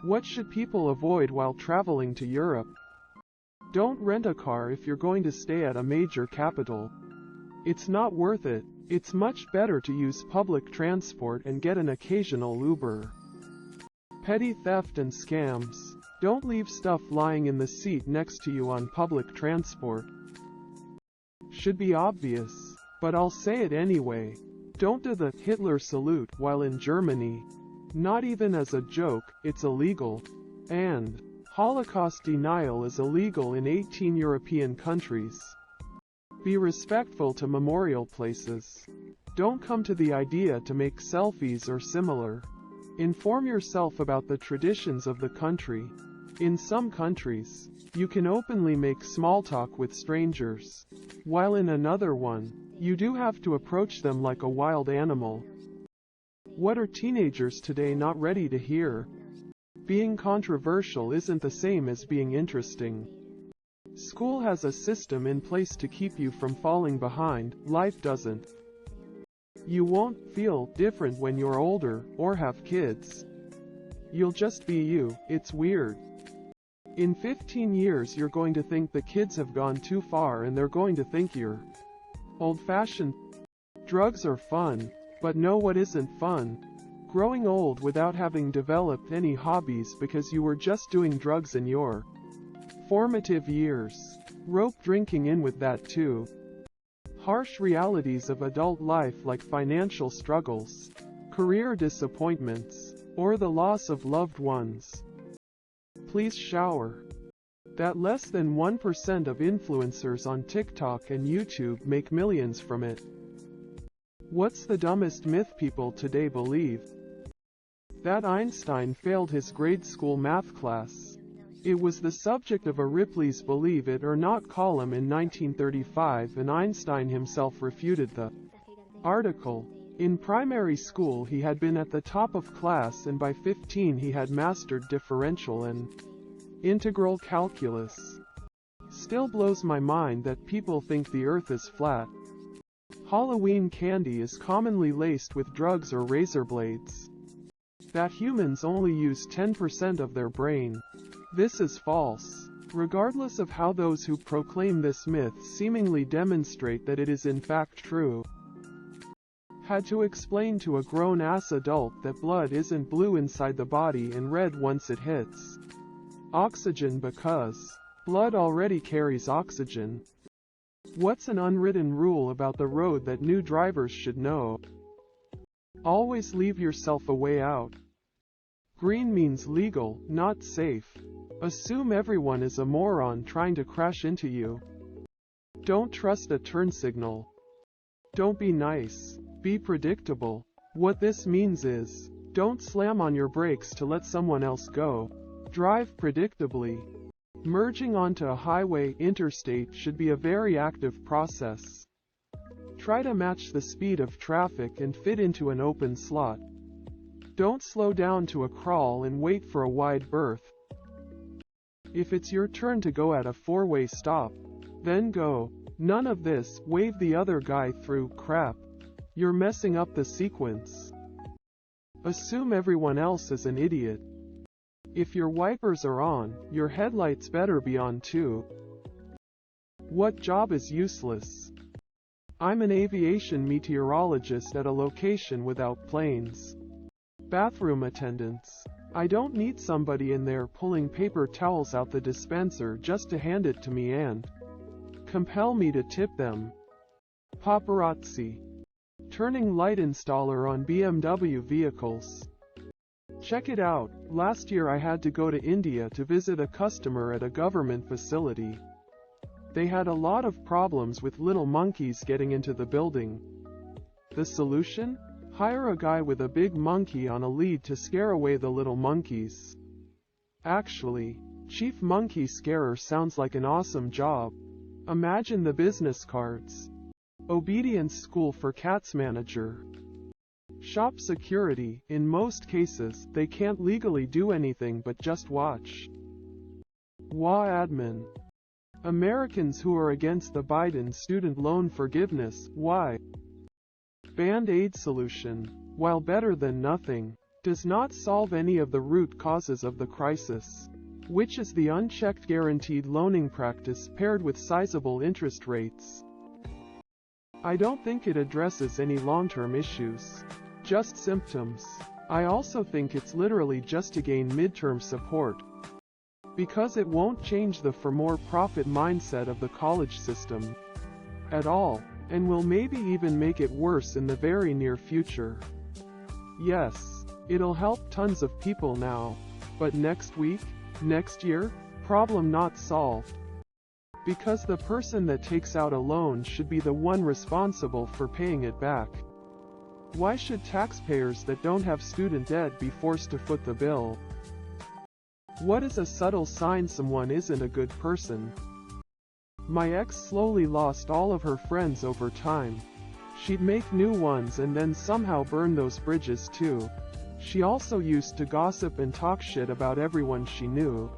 What should people avoid while traveling to Europe? Don't rent a car if you're going to stay at a major capital. It's not worth it. It's much better to use public transport and get an occasional Uber. Petty theft and scams. Don't leave stuff lying in the seat next to you on public transport. Should be obvious, but I'll say it anyway. Don't do the Hitler salute while in Germany. Not even as a joke, it's illegal. And Holocaust denial is illegal in 18 European countries. Be respectful to memorial places. Don't come to the idea to make selfies or similar. Inform yourself about the traditions of the country. In some countries, you can openly make small talk with strangers, while in another one, you do have to approach them like a wild animal. What are teenagers today not ready to hear? Being controversial isn't the same as being interesting. School has a system in place to keep you from falling behind, life doesn't. You won't feel different when you're older, or have kids. You'll just be you. It's weird. In 15 years you're going to think the kids have gone too far and they're going to think you're old-fashioned. Drugs are fun, but know what isn't fun? Growing old without having developed any hobbies because you were just doing drugs in your formative years. Rope drinking in with that too. Harsh realities of adult life like financial struggles, career disappointments, or the loss of loved ones. Please shower. That less than 1% of influencers on TikTok and YouTube make millions from it. What's the dumbest myth people today believe? That Einstein failed his grade school math class. It was the subject of a Ripley's Believe It or Not column in 1935, and Einstein himself refuted the article. In primary school he had been at the top of class, and by 15 he had mastered differential and integral calculus. Still blows my mind that people think the earth is flat. Halloween candy is commonly laced with drugs or razor blades. That humans only use 10% of their brain. This is false. Regardless of how those who proclaim this myth seemingly demonstrate that it is in fact true. Had to explain to a grown-ass adult that blood isn't blue inside the body and red once it hits oxygen because blood already carries oxygen. What's an unwritten rule about the road that new drivers should know? Always leave yourself a way out. Green means legal, not safe. Assume everyone is a moron trying to crash into you. Don't trust a turn signal. Don't be nice. Be predictable. What this means is, don't slam on your brakes to let someone else go. Drive predictably. Merging onto a highway, interstate should be a very active process. Try to match the speed of traffic and fit into an open slot. Don't slow down to a crawl and wait for a wide berth. If it's your turn to go at a four-way stop, then go. None of this wave the other guy through crap. You're messing up the sequence. Assume everyone else is an idiot. If your wipers are on, your headlights better be on too. What job is useless? I'm an aviation meteorologist at a location without planes. Bathroom attendants. I don't need somebody in there pulling paper towels out the dispenser just to hand it to me and compel me to tip them. Paparazzi. Turning light installer on BMW vehicles. Check it out. Last year I had to go to India to visit a customer at a government facility. They had a lot of problems with little monkeys getting into the building. The solution? Hire a guy with a big monkey on a lead to scare away the little monkeys. Actually, Chief Monkey Scarer sounds like an awesome job. Imagine the business cards. Obedience School for Cats Manager. Shop security. In most cases, they can't legally do anything but just watch. WA admin. Americans who are against the Biden student loan forgiveness. Why? Band-Aid solution. While better than nothing, does not solve any of the root causes of the crisis, which is the unchecked guaranteed loaning practice paired with sizable interest rates. I don't think it addresses any long-term issues, just symptoms. I also think it's literally just to gain midterm support, because it won't change the for more profit mindset of the college system at all, and will maybe even make it worse in the very near future. Yes, it'll help tons of people now, but next week, next year, problem not solved. Because the person that takes out a loan should be the one responsible for paying it back. Why should taxpayers that don't have student debt be forced to foot the bill? What is a subtle sign someone isn't a good person? My ex slowly lost all of her friends over time. She'd make new ones and then somehow burn those bridges too. She also used to gossip and talk shit about everyone she knew,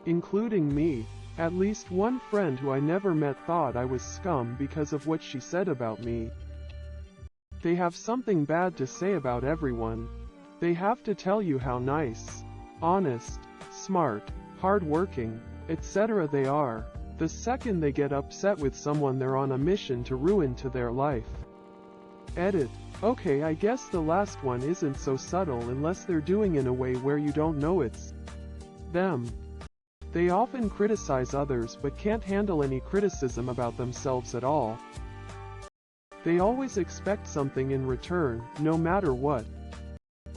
including me. At least one friend who I never met thought I was scum because of what she said about me. They have something bad to say about everyone. They have to tell you how nice, honest, smart, hardworking, etc. they are. The second they get upset with someone, they're on a mission to ruin to their life. Edit. Okay, I guess the last one isn't so subtle unless they're doing in a way where you don't know it's them. They often criticize others but can't handle any criticism about themselves at all. They always expect something in return, no matter what.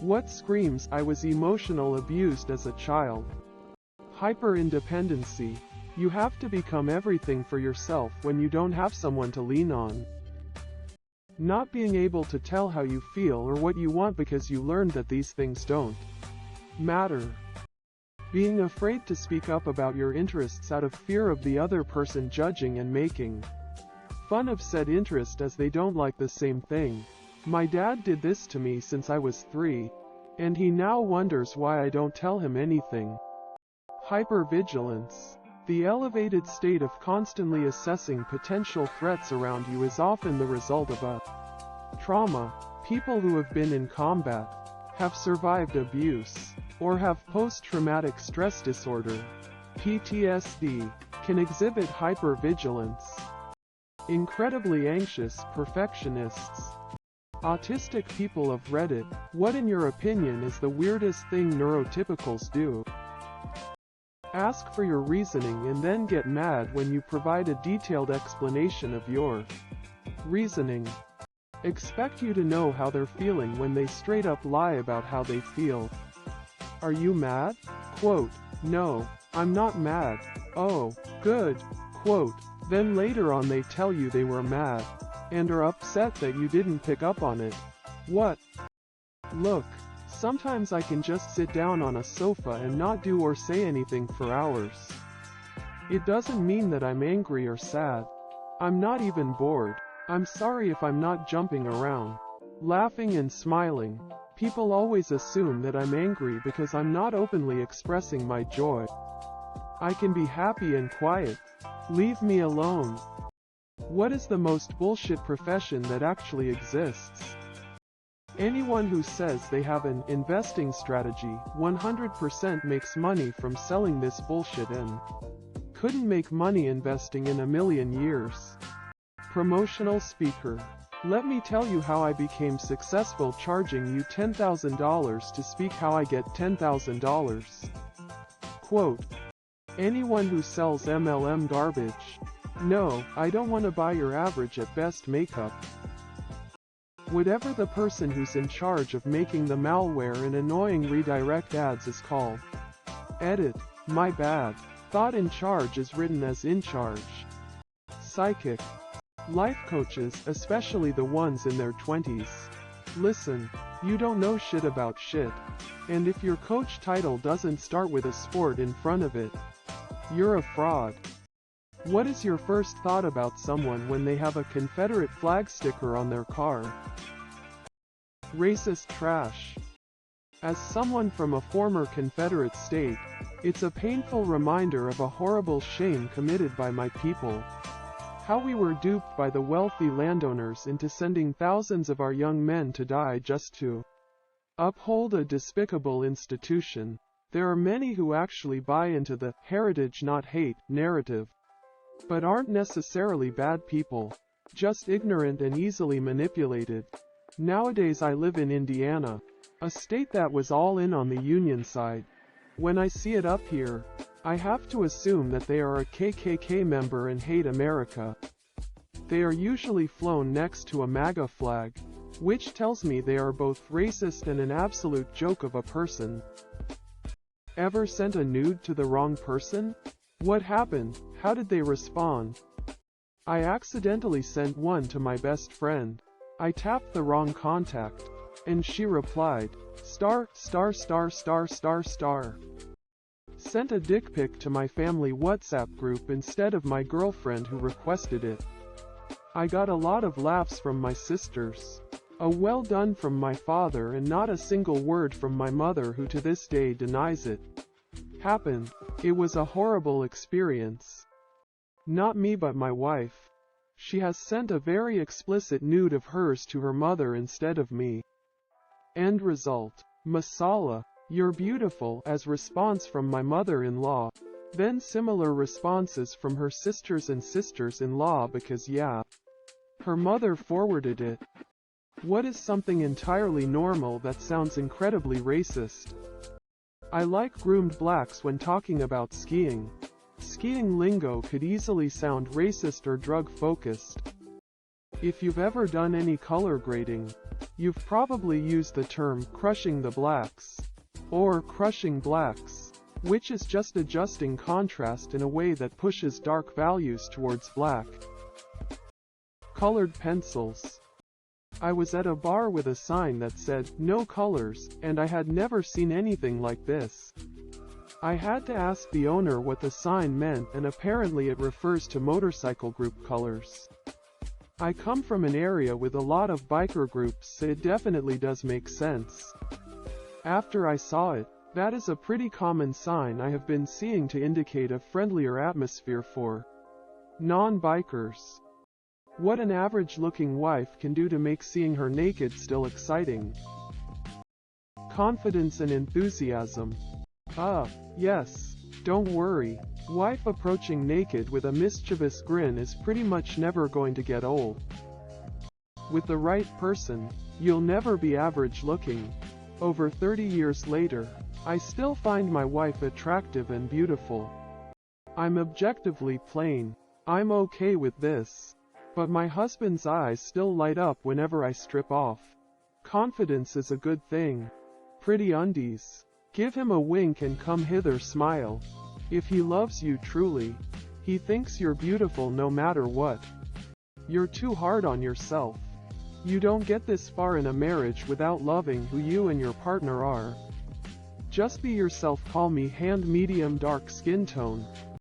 What screams, I was emotional abused as a child. Hyper-independency. You have to become everything for yourself when you don't have someone to lean on. Not being able to tell how you feel or what you want because you learned that these things don't matter. Being afraid to speak up about your interests out of fear of the other person judging and making fun of said interest as they don't like the same thing. My dad did this to me since I was 3, and he now wonders why I don't tell him anything. Hypervigilance. The elevated state of constantly assessing potential threats around you is often the result of a trauma. People who have been in combat, have survived abuse, or have post-traumatic stress disorder, PTSD, can exhibit hypervigilance. Incredibly anxious perfectionists. Autistic people of Reddit, what in your opinion is the weirdest thing neurotypicals do? Ask for your reasoning and then get mad when you provide a detailed explanation of your reasoning. Expect you to know how they're feeling when they straight up lie about how they feel. Are you mad? Quote, no, I'm not mad. Oh, good. Quote, then later on they tell you they were mad, and are upset that you didn't pick up on it. What? Look. Sometimes I can just sit down on a sofa and not do or say anything for hours. It doesn't mean that I'm angry or sad. I'm not even bored. I'm sorry if I'm not jumping around, laughing and smiling. People always assume that I'm angry because I'm not openly expressing my joy. I can be happy and quiet. Leave me alone. What is the most bullshit profession that actually exists? Anyone who says they have an investing strategy 100% makes money from selling this bullshit and couldn't make money investing in a million years. Promotional speaker. Let me tell you how I became successful charging you $10,000 to speak how I get $10,000. Quote. Anyone who sells MLM garbage. No, I don't want to buy your average at best makeup. Whatever the person who's in charge of making the malware and annoying redirect ads is called. Edit. My bad. Thought in charge is written as in charge. Psychic. Life coaches, especially the ones in their 20s. Listen, you don't know shit about shit. And if your coach title doesn't start with a sport in front of it, you're a fraud. What is your first thought about someone when they have a Confederate flag sticker on their car? Racist trash. As someone from a former Confederate state, it's a painful reminder of a horrible shame committed by my people. How we were duped by the wealthy landowners into sending thousands of our young men to die just to uphold a despicable institution. There are many who actually buy into the heritage not hate narrative, but aren't necessarily bad people, just ignorant and easily manipulated. Nowadays I live in Indiana, a state that was all in on the Union side. When I see it up here, I have to assume that they are a KKK member and hate America. They are usually flown next to a MAGA flag, which tells me they are both racist and an absolute joke of a person. Ever sent a nude to the wrong person? What happened? How did they respond? I accidentally sent one to my best friend. I tapped the wrong contact, and she replied, star. Sent a dick pic to my family WhatsApp group instead of my girlfriend who requested it. I got a lot of laughs from my sisters. A well done from my father and not a single word from my mother who to this day denies it happened. It was a horrible experience. Not me but my wife. She has sent a very explicit nude of hers to her mother instead of me. End result. Masala, you're beautiful, as response from my mother-in-law. Then similar responses from her sisters and sisters-in-law because yeah, her mother forwarded it. What is something entirely normal that sounds incredibly racist? I like groomed blacks when talking about skiing. Skiing lingo could easily sound racist or drug-focused. If you've ever done any color grading, you've probably used the term crushing the blacks, or crushing blacks, which is just adjusting contrast in a way that pushes dark values towards black. Colored pencils. I was at a bar with a sign that said, no colors, and I had never seen anything like this. I had to ask the owner what the sign meant, and apparently it refers to motorcycle group colors. I come from an area with a lot of biker groups, so it definitely does make sense. After I saw it, that is a pretty common sign I have been seeing to indicate a friendlier atmosphere for non-bikers. What an average-looking wife can do to make seeing her naked still exciting. Confidence and enthusiasm. Yes. Don't worry. Wife approaching naked with a mischievous grin is pretty much never going to get old. With the right person, you'll never be average-looking. Over 30 years later, I still find my wife attractive and beautiful. I'm objectively plain. I'm okay with this. But my husband's eyes still light up whenever I strip off. Confidence is a good thing. Pretty undies. Give him a wink and come hither smile. If he loves you truly, he thinks you're beautiful no matter what. You're too hard on yourself. You don't get this far in a marriage without loving who you and your partner are. Just be yourself. Call me hand medium dark skin tone.